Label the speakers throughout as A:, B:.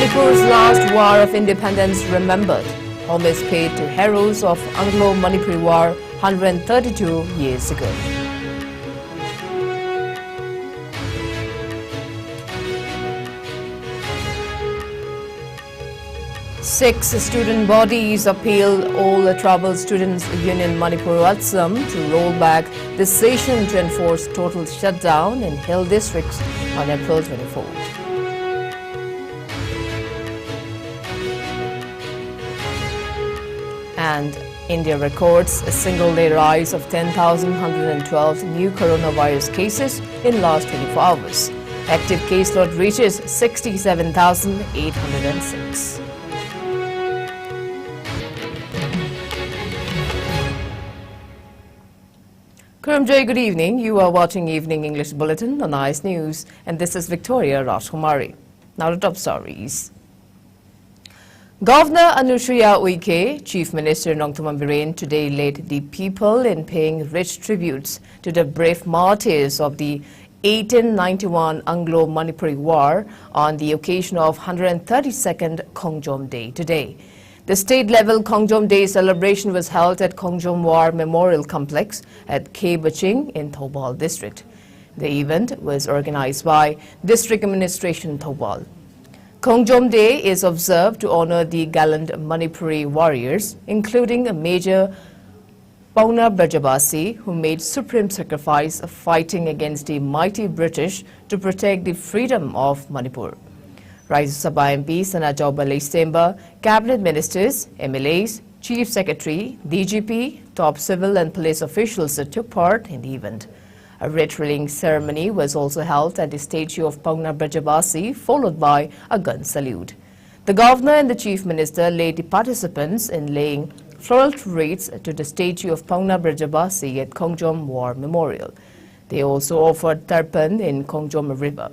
A: Manipur's last war of independence remembered. Homage paid to heroes of Anglo-Manipuri War 132 years ago. Six student bodies appealed all the troubled students' union Manipur Iscom to roll back the decision to enforce total shutdown in hill districts on April 24. And India records a single-day rise of 10,112 new coronavirus cases in last 24 hours. Active caseload reaches 67,806. KANGJONG, good evening. You are watching Evening English Bulletin on ICE News, and this is Victoria RAJKUMARI. Now the top stories. Governor Anushriya Uike, Chief Minister Nongthaman Biren today led the people in paying rich tributes to the brave martyrs of the 1891 Anglo-Manipuri War on the occasion of 132nd KANGJONG Day today. The state-level KANGJONG Day celebration was held at KANGJONG War Memorial Complex at KANGJONG in Thoubal District. The event was organized by District Administration Thoubal. KANGJONG Day is observed to honor the gallant Manipuri warriors, including Major Pauna Brajabasi, who made supreme sacrifice of fighting against the mighty British to protect the freedom of Manipur. Rajya Sabha MP Sanajau Balaisemba, Cabinet Ministers, MLAs, Chief Secretary, DGP, top civil and police officials took part in the event. A wreath-laying ceremony was also held at the statue of Pauna Brajabasi, followed by a gun salute. The Governor and the Chief Minister led the participants in laying floral wreaths to the statue of Pauna Brajabasi at KANGJONG War Memorial. They also offered tarpan in KANGJONG River.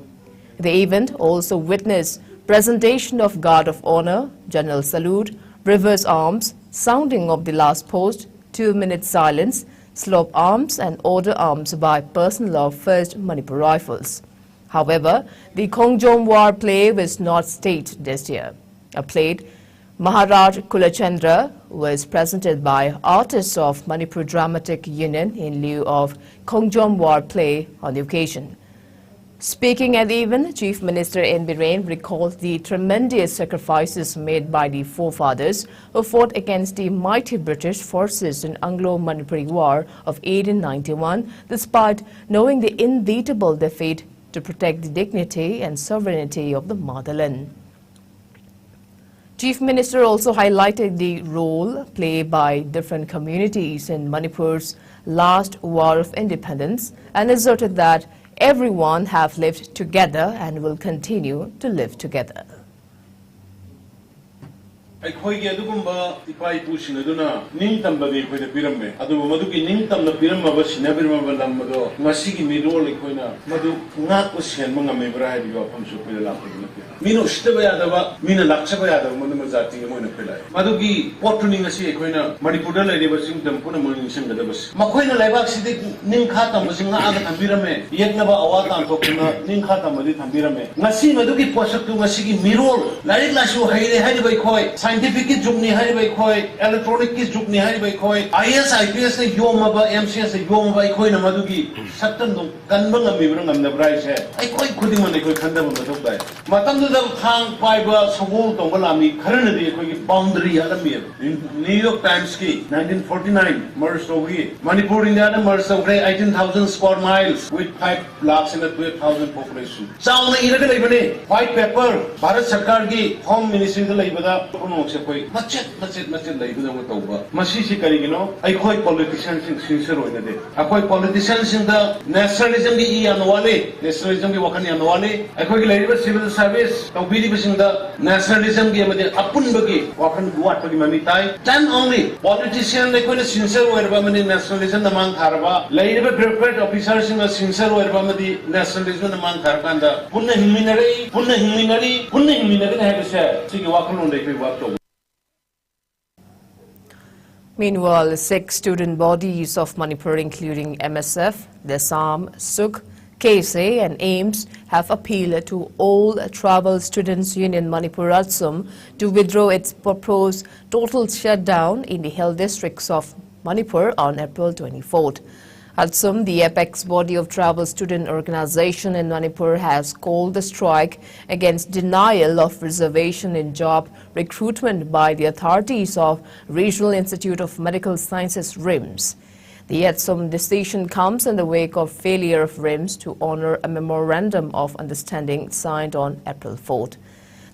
A: The event also witnessed presentation of Guard of Honor, General Salute, Reverse Arms, sounding of the last post, 2-minute silence, slope arms and order arms by personnel of 1st Manipur Rifles. However, the KANGJONG War play was not staged this year. A play, Maharaj Kulachandra, was presented by artists of Manipur Dramatic Union in lieu of KANGJONG War play on the occasion. Speaking at the event, Chief Minister N. Biren recalled the tremendous sacrifices made by the forefathers who fought against the mighty British forces in Anglo-Manipuri War of 1891, despite knowing the inevitable defeat to protect the dignity and sovereignty of the motherland. Chief Minister also highlighted the role played by different communities in Manipur's last war of independence and asserted that everyone have lived together and will continue to live together.
B: ꯑꯩꯈꯣꯏꯒꯤ ꯑꯗꯨꯒꯨꯝꯕ ꯏꯄꯥ ꯏꯄꯨꯁꯤꯡ ꯑꯗꯨꯅ ꯅꯤꯡꯇꯝꯕꯗꯤ ꯑꯩꯈꯣꯏꯗ ꯄꯤꯔꯝꯃꯦ ꯑꯗꯨꯕꯨ ꯃꯗꯨꯒꯤ ꯅꯤꯡꯇꯝꯅ ꯄꯤꯔꯝꯃꯕ ꯁꯤꯟꯅꯕꯤꯔꯝꯃꯕ ꯂꯝ ꯑꯗꯣ ꯉꯁꯤꯒꯤ ꯃꯤꯔꯣꯜ ꯑꯩꯈꯣꯏꯅ ꯃꯗꯨ ꯉꯥꯛꯄ ꯁꯦꯟꯕ ꯉꯝꯃꯤꯕ꯭ꯔꯥ ꯍꯥꯏꯕꯒꯤ ꯋꯥꯐꯝꯁꯨ ꯑꯩꯈꯣꯏꯗ ꯂꯥꯛꯄꯗꯤ ꯅꯠꯇꯦ ꯃꯤꯅ ꯎꯁꯤꯠꯇꯕ ꯌꯥꯗꯕ ꯃꯤꯅ ꯂꯥꯛꯆꯕ ꯌꯥꯗꯕ ꯃꯗꯨꯃ ꯖꯥꯇꯤ ꯑꯃ ꯑꯣꯏꯅ ꯑꯩꯈꯣꯏ ꯂꯥꯛꯑꯦ ꯃꯗꯨꯒꯤ ꯄꯣꯠꯇꯨꯅꯤ ꯉꯁꯤ ꯑꯩꯈꯣꯏꯅ ꯃꯅꯤꯄꯨꯔꯗ ꯂꯩꯔꯤꯕ ꯆꯤꯡꯇꯝ ꯄꯨꯝꯅꯃꯛ ꯅꯤꯡꯁꯤꯡꯒꯗꯕꯁꯤ ꯃꯈꯣꯏꯅ ꯂꯩꯕꯥꯛꯁꯤꯗ ꯅꯤꯡꯈꯥ ꯇꯝꯕꯁꯤ ꯉꯥꯛꯑꯒ ꯊꯝꯕꯤꯔꯝꯃꯦ ꯌꯦꯛꯅꯕ ꯑꯋꯥ ꯇꯥꯟꯊꯣꯛꯇꯨꯅ ꯅꯤꯡꯈꯥ ꯇꯝꯕꯗꯤ ꯊꯝꯕꯤꯔꯝꯃꯦ ꯉꯁꯤ ꯃꯗꯨꯒꯤ ꯄꯣꯠꯁꯛꯇꯨ ꯉꯁꯤꯒꯤ ꯃꯤꯔꯣꯜ ꯂꯥꯏꯔꯤꯛ ꯂꯥꯏꯁꯨ ꯍꯩꯔꯦ ꯍꯥꯏꯔꯤꯕ ꯑꯩꯈꯣꯏ ꯁꯥꯏꯟꯇꯤꯐꯤꯛꯀꯤ ꯖꯨꯒꯅꯤ ꯍꯥꯏꯔꯤꯕ ꯑꯩꯈꯣꯏ ꯏꯂꯦꯛꯇ꯭ꯔꯣꯅꯤꯛꯀꯤ ꯖꯨꯒꯅꯤ ꯍꯥꯏꯔꯤꯕ ꯑꯩꯈꯣꯏ IAS IPS ꯅ ꯌꯣꯝꯃꯕ MCS ꯅ ꯌꯣꯝꯃꯕ ꯑꯩꯈꯣꯏꯅ ꯃꯗꯨꯒꯤ ꯁꯛꯇꯝꯗꯨ ꯀꯟꯕ ꯉꯝꯃꯤꯕ꯭ꯔꯥ ꯉꯝꯗꯕ꯭ꯔꯥ ꯍꯥꯏꯁꯦ ꯑꯩꯈꯣꯏ ꯈꯨꯗꯤꯡꯃꯛ ꯑꯩꯈꯣꯏ ꯈꯟꯗꯕ ꯃꯊꯧ ꯇꯥꯏ ꯃꯇꯝꯗꯨꯗ ꯊꯥꯡ ꯄꯥꯏꯕ ꯁꯒꯣꯜ ꯇꯧꯕ ꯂꯥꯟꯃꯤ ꯈꯔꯅꯗꯤ ꯑꯩꯈꯣꯏꯒꯤ ꯕꯥꯎꯟꯗꯔꯤ ꯍꯥꯠꯂꯝꯃꯤ ꯅ꯭ꯌꯨ ꯌꯣꯔꯛ ꯇꯥꯏꯝꯁꯀꯤ 1949 ꯃꯔꯖ ꯇꯧꯈꯤ ꯃꯅꯤꯄꯨꯔ ꯏꯟꯗꯤꯌꯥꯗ ꯃꯔꯖ ꯇꯧꯈ꯭ꯔꯦ 18,000 square miles with 5 lakhs and 12,000 population ꯆꯥꯎꯅ ꯏꯔꯒ ꯂꯩꯕꯅꯤ white paper ꯚꯥꯔꯠ ꯁꯔꯀꯥꯔꯒꯤ ꯍꯣꯝ ꯃꯤꯅꯤꯁꯇ꯭ꯔꯤꯗ ꯂꯩꯕꯗ ꯄꯨꯝꯅꯃꯛꯁꯦ ꯑꯩꯈꯣꯏ ꯃꯆꯦꯠ ꯂꯩꯕꯗꯧꯅ ꯇꯧꯕ ꯃꯁꯤꯁꯤ ꯀꯔꯤꯒꯤꯅꯣ ꯑꯩꯈꯣꯏ ꯄꯣꯂꯤꯇꯤꯁꯤꯌꯟꯁꯤꯡ ꯁꯤꯟꯁꯤꯌꯔ ꯑꯣꯏꯅꯗꯦ ꯑꯩꯈꯣꯏ ꯄꯣꯂꯤꯇꯤꯁꯤꯌꯟꯁꯤꯡꯗ ꯅꯦꯁꯅꯦꯂꯤꯖꯝꯒꯤ ꯏ ꯌꯥꯝꯅ ꯋꯥꯠꯂꯤ ꯅꯦꯁꯅꯦꯂꯤꯖꯝꯒꯤ ꯋꯥꯈꯜ ꯌꯥꯝꯅ ꯋꯥꯠꯂꯤ ꯑꯩꯈꯣꯏꯒꯤ ꯂꯩꯔꯤꯕ ꯁꯤꯚꯤꯜ ꯁꯥꯔꯚꯤꯁ ꯇꯧꯕꯤꯔꯤꯕꯁꯤꯡꯗ ꯅꯦꯁꯅꯦꯂꯤꯖꯝꯒꯤ ꯑꯃꯗꯤ ꯑꯄꯨꯟꯕꯒꯤ ꯋꯥꯈꯜ ꯋꯥꯠꯄꯒꯤ ꯃꯃꯤ ꯇꯥꯏ then only politician ꯑꯩꯈꯣꯏꯅ ꯁꯤꯟꯁꯤꯌꯔ ꯑꯣꯏꯔꯕ ꯑꯃꯗꯤ ꯅꯦꯁꯅꯦꯂꯤꯖꯝꯅ ꯃꯥꯡ ꯊꯥꯔꯕ ꯂꯩꯔꯤꯕ ꯕ꯭ꯌꯨꯔꯣꯀ꯭ꯔꯦꯠ ꯑꯣꯐꯤꯁꯔꯁꯤꯡꯅ ꯁꯤꯟꯁꯤꯌꯔ ꯑꯣꯏꯔꯕ ꯑꯃꯗꯤ ꯅꯦꯁꯅꯦꯂꯤꯖꯝꯅ ꯃꯥꯡ ꯊꯥꯔꯀꯥꯟꯗ ꯄꯨꯟꯅ ꯍꯤꯡꯃꯤꯟꯅꯒꯅꯤ ꯍꯥꯏꯕꯁꯦ ꯁꯤꯒꯤ ꯋꯥꯈꯜꯂꯣꯟꯗ ꯑꯩꯈꯣꯏ ꯋꯥꯛ ꯇꯧꯕ.
A: Meanwhile, 6 student bodies of Manipur, including MSF, Desam, Sukh, KSA and AIMS have appealed to all Travel Students Union Manipur RAJKUMARI to withdraw its proposed total shutdown in the health districts of Manipur on April 24th. RAJKUMARI, the apex body of travel student organization in Manipur, has called the strike against denial of reservation in job recruitment by the authorities of Regional Institute of Medical Sciences RIMS. The RAJKUMARI decision comes in the wake of failure of RIMS to honor a memorandum of understanding signed on April 4th.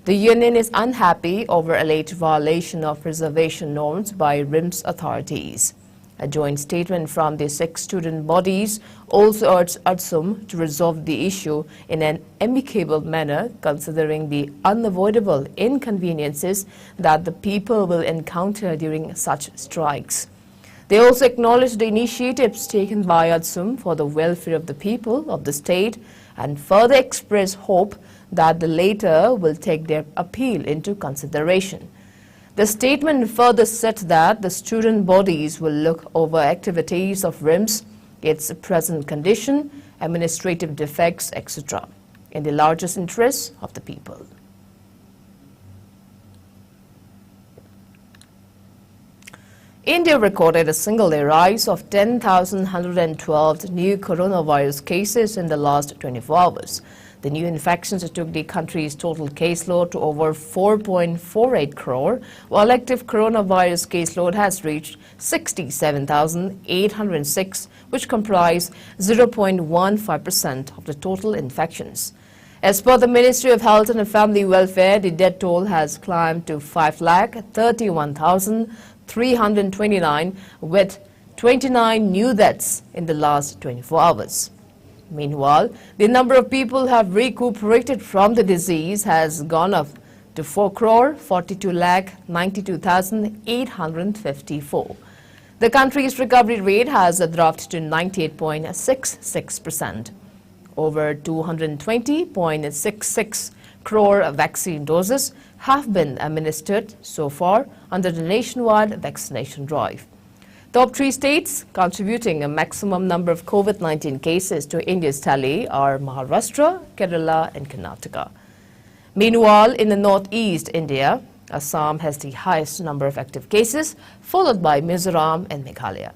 A: The union is unhappy over alleged violation of reservation norms by RIMS authorities. A joint statement from the 6 student bodies also urged RAJKUMARI to resolve the issue in an amicable manner, considering the unavoidable inconveniences that the people will encounter during such strikes. They also acknowledged the initiatives taken by RAJKUMARI for the welfare of the people of the state and further expressed hope that the latter will take their appeal into consideration. The statement further said that the student bodies will look over activities of RIMS, its present condition, administrative defects, etc., in the largest interests of the people. India recorded a single-day rise of 10,112 new coronavirus cases in the last 24 hours. The new infections took the country's total caseload to over 4.48 crore, while active coronavirus caseload has reached 67,806, which comprise 0.15% of the total infections. As per the Ministry of Health and Family Welfare, the death toll has climbed to 5,31,329, with 29 new deaths in the last 24 hours. Meanwhile, the number of people who have recuperated from the disease has gone up to 4,42,92,854. The country's recovery rate has dropped to 98.66%. Over 220.66 crore vaccine doses have been administered so far under the nationwide vaccination drive. Top 3 states contributing a maximum number of COVID-19 cases to India's tally are Maharashtra, Kerala and Karnataka. Meanwhile, in the northeast India, Assam has the highest number of active cases, followed by Mizoram and Meghalaya.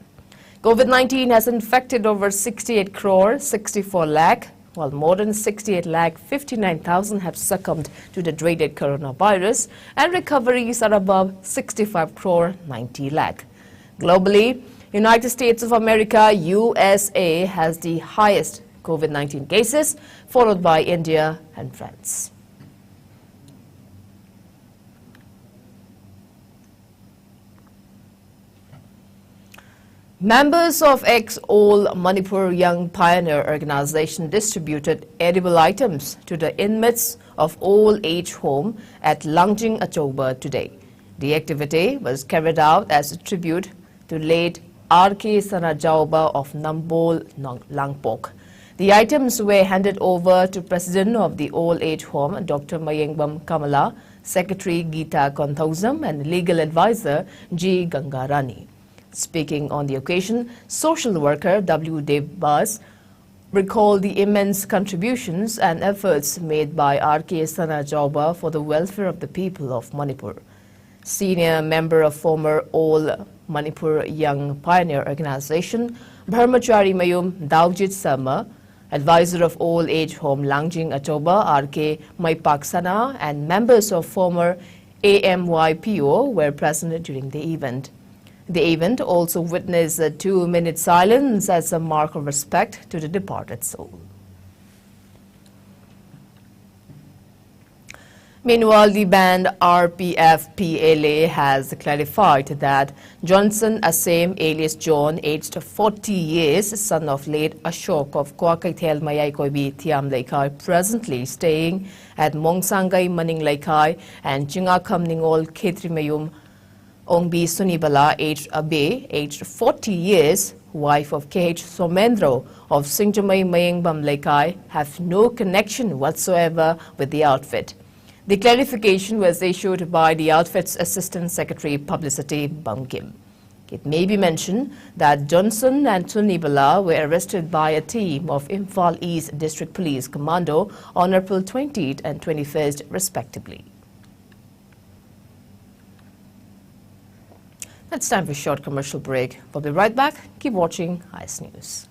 A: COVID-19 has infected over 68 crore 64 lakh, while more than 68 lakh 59,000 have succumbed to the dreaded coronavirus, and recoveries are above 65 crore 90 lakh. Globally, United States of America, USA, has the highest COVID-19 cases, followed by India and France. Members of ex-All Manipur Young Pioneer Organization distributed edible items to the inmates of old-age home at Langjing, Achauba today. The activity was carried out as a tribute to late R.K. Sanajauba of Nambol, Langpok. The items were handed over to President of the Old Age Home, Dr. Mayengbam Kamala, Secretary Geeta Konthausam, and Legal Advisor G. Gangarani. Speaking on the occasion, social worker W. Dev Bas recalled the immense contributions and efforts made by R.K. Sanajauba for the welfare of the people of Manipur. Senior member of former All Manipur Young Pioneer Organization, Brahmachari Mayum Daujit Sarma, advisor of Old Age Home Langjing Achauba, R.K. Maipak Sana, and members of former AMYPO were present during the event. The event also witnessed a 2-minute silence as a mark of respect to the departed soul. Meanwhile, the band RPF PLA has clarified that Johnson Asem alias John, aged 40 years, son of late Ashok of Kwakaithel Mayaykoibi Thiam Laikai, presently staying at Mongsangai Maning Laikai, and Chingakam Ningol Khetri Mayum Ongbi Sunibala, aged Abe, aged 40 years, wife of KH Somendro of Singjamai Mayengbam Laikai, have no connection whatsoever with the outfit. The clarification was issued by the outfit's Assistant Secretary Publicity, Bam Kim. It may be mentioned that Johnson and Tunibala were arrested by a team of Imphal East District Police Commando on April 20th and 21st, respectively. It's time for a short commercial break. We'll be right back. Keep watching IS News.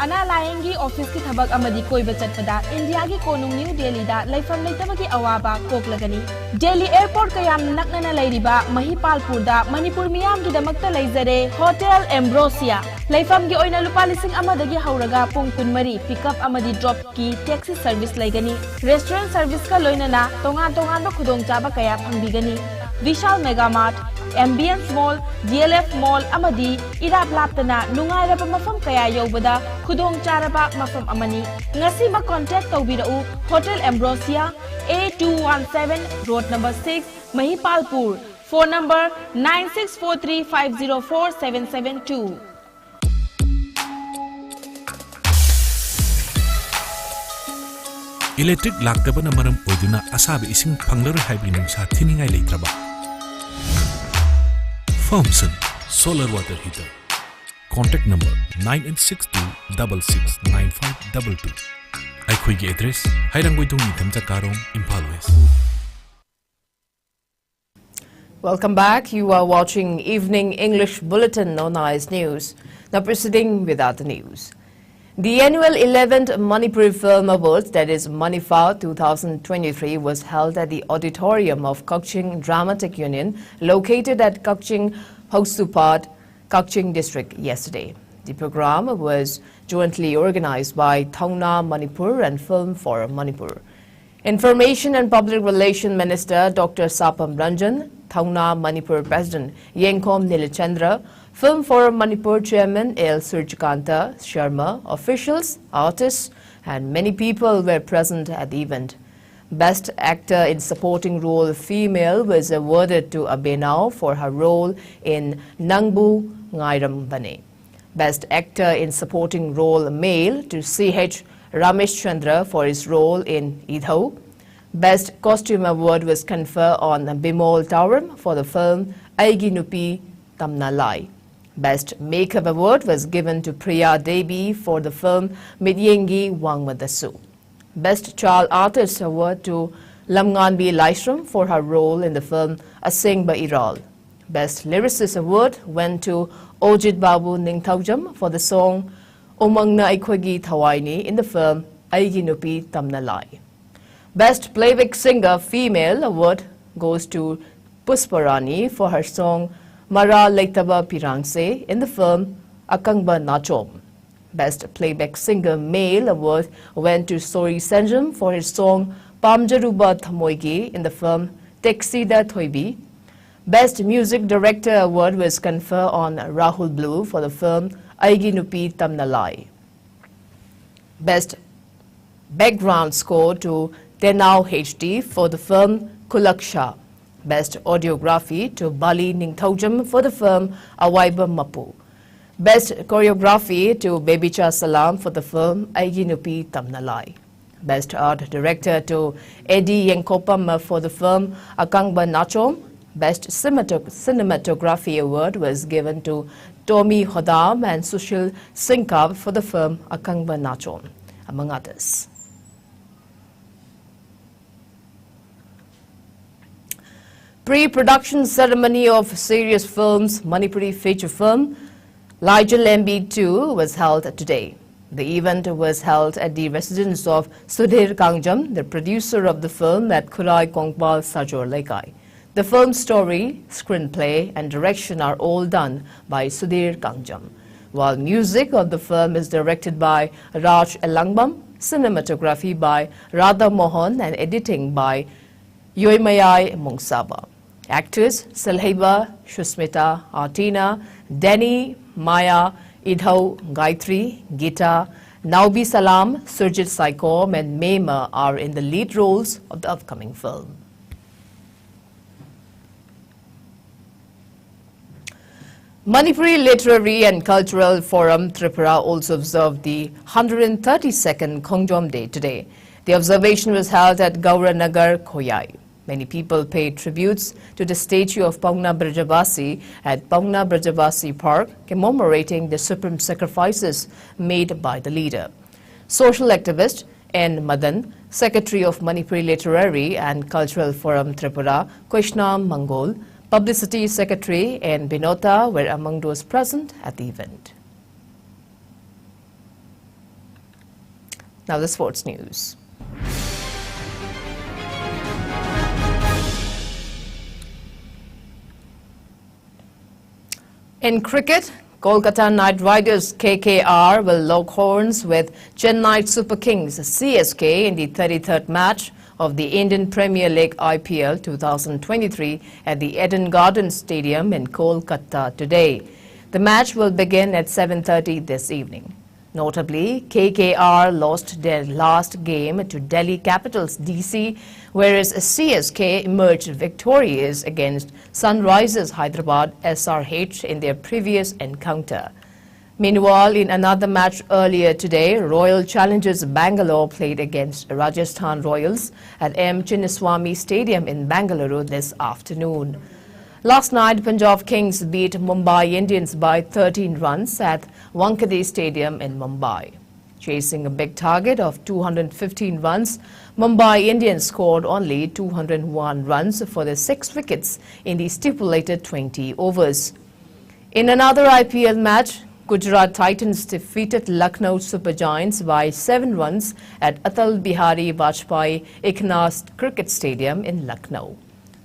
C: Ana Layengi office ki thabak amadi koi bachat pada India ki konung New Delhi da laifam laitaba ki awaba kok lagani. Delhi airport kayam naknana lairiba Mahipalpur da Manipur miyam ki damakta laizare Hotel Ambrosia. Laifam ki oina lupa lising amadagi hauraga pung kunmari pickup amadi drop ki taxi service laigani. Restaurant service ka loinana tongan ba khudong chaba kaya phangbigani. Vishal Mega Mart, Ambience Mall, DLF Mall amadi irap laptana nungairaba mafam kaya yobada khudong charaba mafam amani. Ngasi ma contact tawbirau Hotel Ambrosia A217 Road number 6 Mahipalpur. Phone number 9643504772.
D: Electric laktabana maram oiduna asabi ising panglaru hybrid nungsa thiningai leitraba. Firmson Solar Water Heater. Contact number 9862669522. Aikhoigi address Hairanggoidong Nithamcha Karong, Imphal West.
A: Welcome back. You are watching Evening English Bulletin on IS News. Now proceeding without the news. The annual 11th Manipur Film Awards, that is Manifar 2023, was held at the auditorium of Kakching Dramatic Union, located at Kakching Hoksupat, Kakching District yesterday. The program was jointly organized by Thongna Manipur and Film Forum Manipur. Information and Public Relations Minister Dr. Sapam Ranjan, Thongna Manipur President Yengkom Nilachandra, Film Forum Manipur Chairman L. Surjikanta Sharma, officials, artists, and many people were present at the event. Best Actor in Supporting Role Female was awarded to Abenao for her role in Nangbu Ngairam Bane. Best Actor in Supporting Role Male to C.H. Ramesh Chandra for his role in Idho. Best Costume Award was conferred on Bimol Tauram for the film Aigi Nupi Tamna Lai. Best Makeup Award was given to Priya Devi for the film Midyengi Wangmadasu. Best Child Artist Award to Lamnganbi Laishram for her role in the film Asingba Iral. Best Lyricist Award went to Ojit Babu Ningthaujam for the song Omangna Aikhoigi Thawaini in the film Aigi Nupi Tamna Lai. Best Playback Singer Female Award goes to Pusparani for her song Mara Leitaba Pirangse in the film Akangba Nachom. Best Playback Singer Male Award went to Sori Senjum for his song Pamjaruba Thamoigi in the film Texida Thoibi. Best Music Director Award was conferred on Rahul Blue for the film Aigi Nupi Tamna Lai. Best Background Score to Tenau HD for the film Kulaksha. Best Audiography to Bali Ningthaujam for the film Awaiba Mapu. Best Choreography to Bebicha Salam for the film Aigi Nupi Tamna Lai. Best Art Director to Eddie Yenkopam for the film Akangba Nachom. Best Cinematography Award was given to Tommy Hodam and Sushil Singkab for the film Akangba Nachom, among others. Pre-production ceremony of serious films Manipuri feature film Lambi 2 was held today. The event was held at the residence of Sudhir KANGJONG, the producer of the film at Khurai Kongpal Sajor Lekai. The film's story, screenplay and direction are all done by Sudhir KANGJONG, while music of the film is directed by Raj Elangbam, cinematography by Radha Mohan and editing by Yoimayai Mongsaba. Actors Salheba, Shusmita, Artina, Danny, Maya, Idho, Gayatri, Gita, Naubi Salam, Surjit Saikom and Mema are in the lead roles of the upcoming film. Manipuri Literary and Cultural Forum Tripura also observed the 132nd KANGJONG Day today. The observation was held at Gauranagar, Khoyai. Many people paid tributes to the statue of Paungna Brajavasi at Paungna Brajavasi Park, commemorating the supreme sacrifices made by the leader. Social activist N. Madan, Secretary of Manipuri Literary and Cultural Forum Tripura, Krishna Mangol, Publicity Secretary N. Binota were among those present at the event. Now the sports news. In cricket, Kolkata Knight Riders KKR will lock horns with Chennai Super Kings CSK in the 33rd match of the Indian Premier League IPL 2023 at the Eden Gardens Stadium in Kolkata today. The match will begin at 7:30 this evening. Notably, KKR lost their last game to Delhi Capitals DC, whereas CSK emerged victorious against Sunrisers Hyderabad SRH in their previous encounter. Meanwhile, in another match earlier today, Royal Challengers Bangalore played against Rajasthan Royals at M. Chinnaswamy Stadium in Bangalore this afternoon. Last night, Punjab Kings beat Mumbai Indians by 13 runs at Wankhede Stadium in Mumbai. Chasing a big target of 215 runs, Mumbai Indians scored only 201 runs for the 6 wickets in the stipulated 20 overs. In another IPL match, Gujarat Titans defeated Lucknow Super Giants by 7 runs at Atal Bihari Vajpayee Eknath Cricket Stadium in Lucknow.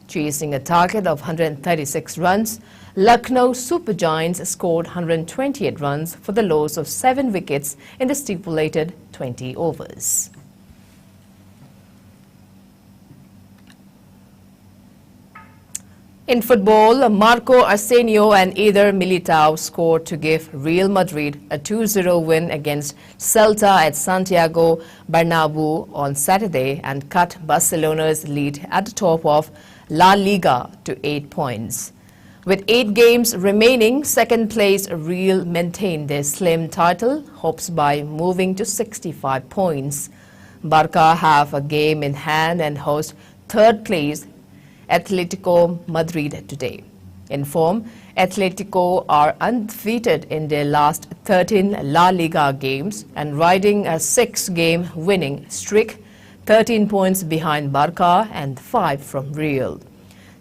A: Chasing a target of 136 runs, Lucknow Super Giants scored 128 runs for the loss of 7 wickets in the stipulated 20 overs. In football, Marco Asensio and Eder Militao scored to give Real Madrid a 2-0 win against Celta at Santiago Bernabeu on Saturday and cut Barcelona's lead at the top of La Liga to 8 points. With 8 games remaining, second place Real maintained their slim title hopes by moving to 65 points. Barca have a game in hand and host third place Atletico Madrid today. In form, Atletico are undefeated in their last 13 La Liga games and riding a 6-game winning streak, 13 points behind Barca and 5 from Real.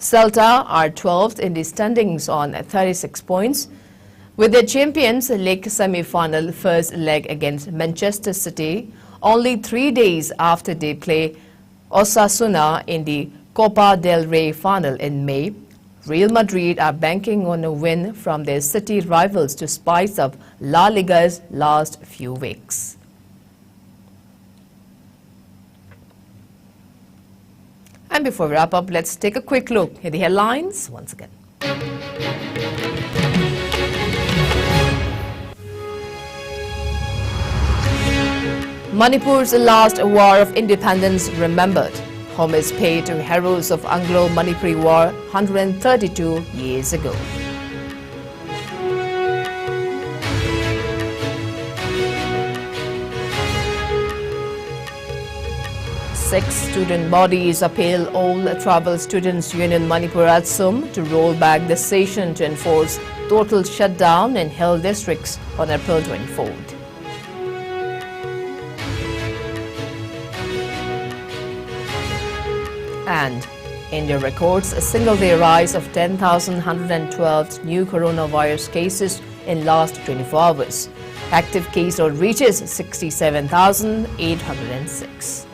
A: Celta are 12th in the standings on 36 points. With the Champions League semi-final first leg against Manchester City only 3 days after they play Osasuna in the Copa del Rey final in May, Real Madrid are banking on a win from their city rivals to spice up La Liga's last few weeks. And before we wrap up, let's take a quick look at the headlines once again. Manipur's last war of independence remembered. Homage paid to heroes of Anglo-Manipuri War 132 years ago. Six student bodies appeal all Tribal Students Union Manipur Atsum to roll back the session to enforce total shutdown in hill districts on April 24th. And India records a single-day rise of 10,112 new coronavirus cases in last 24 hours. Active case load reaches 67,806.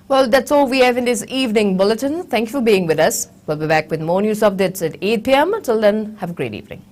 A: Well, that's all we have in this evening bulletin. Thank you for being with us. We'll be back with more news updates at 8 p.m. Until then, have a great evening.